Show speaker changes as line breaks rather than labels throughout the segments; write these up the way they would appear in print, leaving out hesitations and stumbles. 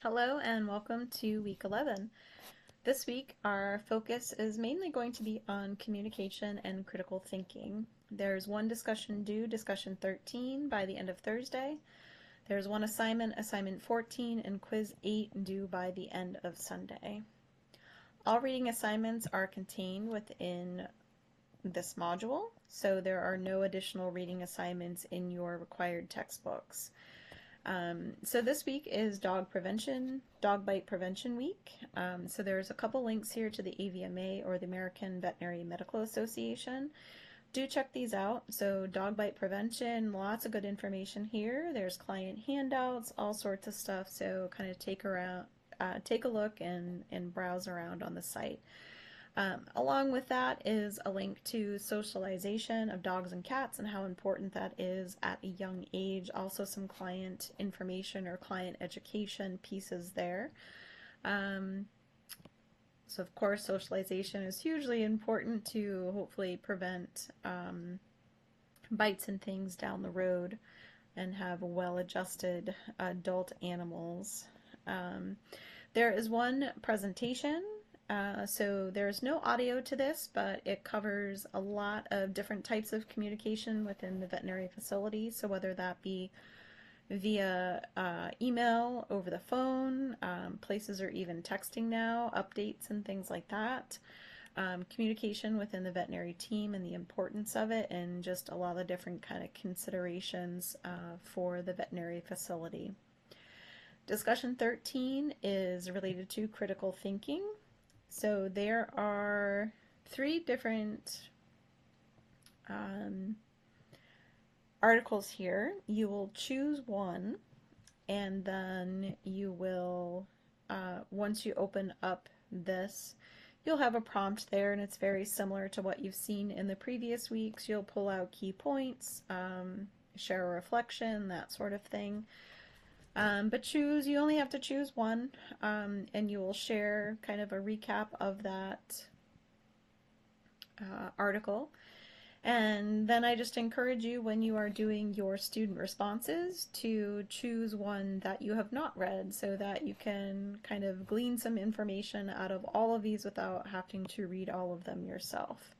Hello and welcome to week 11. This week our focus is mainly going to be on communication and critical thinking. There's one discussion due, discussion 13, by the end of Thursday. There's one assignment, assignment 14, and quiz 8 due by the end of Sunday. All reading assignments are contained within this module, so there are no additional reading assignments in your required textbooks. So this week is dog bite prevention week. So there's a couple links here to the AVMA or the American Veterinary Medical Association. Do check these out. So dog bite prevention, lots of good information here. There's client handouts, all sorts of stuff. So kind of take a look and browse around on the site. Along with that is a link to socialization of dogs and cats and how important that is at a young age. Also some client information or client education pieces there. So of course socialization is hugely important to hopefully prevent bites and things down the road and have well-adjusted adult animals. There is one presentation. So there's no audio to this, but it covers a lot of different types of communication within the veterinary facility. So whether that be via email, over the phone, places are even texting now, updates and things like that. Communication within the veterinary team and the importance of it, and just a lot of different kind of considerations for the veterinary facility. Discussion 13 is related to critical thinking. So there are 3 different articles here. You will choose one, and then you will, once you open up this, you'll have a prompt there, and it's very similar to what you've seen in the previous weeks. You'll pull out key points, share a reflection, that sort of thing. But you only have to choose one, and you will share kind of a recap of that article. And then I just encourage you, when you are doing your student responses, to choose one that you have not read so that you can kind of glean some information out of all of these without having to read all of them yourself.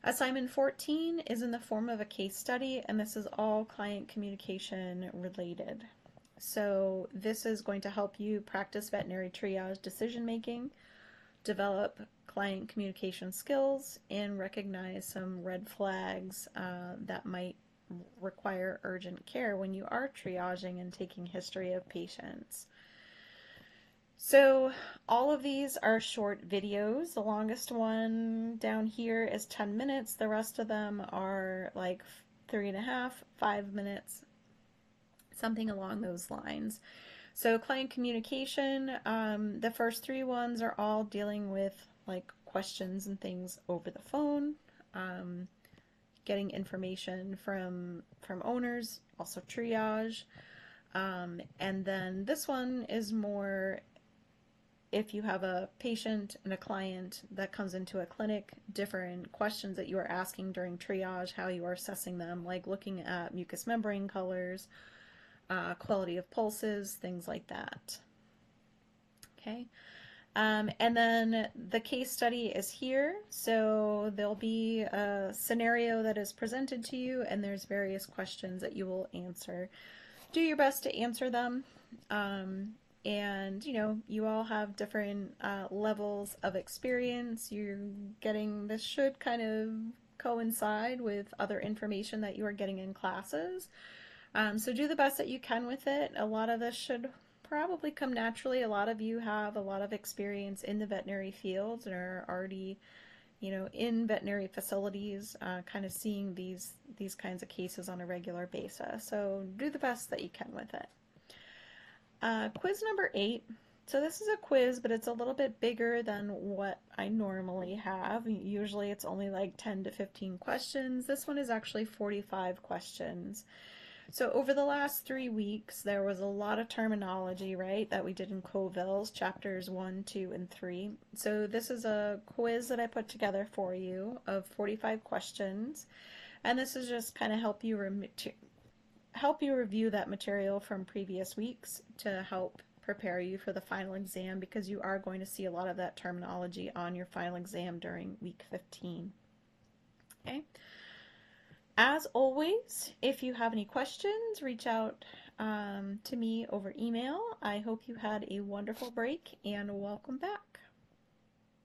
Assignment 14 is in the form of a case study, and this is all client communication related. So this is going to help you practice veterinary triage decision making, develop client communication skills, and recognize some red flags that might require urgent care when you are triaging and taking history of patients. So all of these are short videos. The longest one down here is 10 minutes. The rest of them are like 3.5, 5 minutes, something along those lines. So client communication, the first 3 ones are all dealing with like questions and things over the phone, getting information from owners, also triage. And then this one is more if you have a patient and a client that comes into a clinic, different questions that you are asking during triage, how you are assessing them, like looking at mucous membrane colors, quality of pulses, things like that. Okay. And then the case study is here. So there'll be a scenario that is presented to you, and there's various questions that you will answer. Do your best to answer them. And you all have different levels of experience. This should kind of coincide with other information that you are getting in classes. So do the best that you can with it. A lot of this should probably come naturally. A lot of you have a lot of experience in the veterinary fields and are already, in veterinary facilities, kind of seeing these kinds of cases on a regular basis. So do the best that you can with it. Quiz number 8. So this is a quiz, but it's a little bit bigger than what I normally have. Usually it's only like 10 to 15 questions. This one is actually 45 questions. So over the last 3 weeks, there was a lot of terminology, right, that we did in Coville's chapters 1, 2, and 3. So this is a quiz that I put together for you of 45 questions. And this is just kind of help you review that material from previous weeks to help prepare you for the final exam, because you are going to see a lot of that terminology on your final exam during week 15. Okay. As always, if you have any questions, reach out to me over email. I hope you had a wonderful break and welcome back.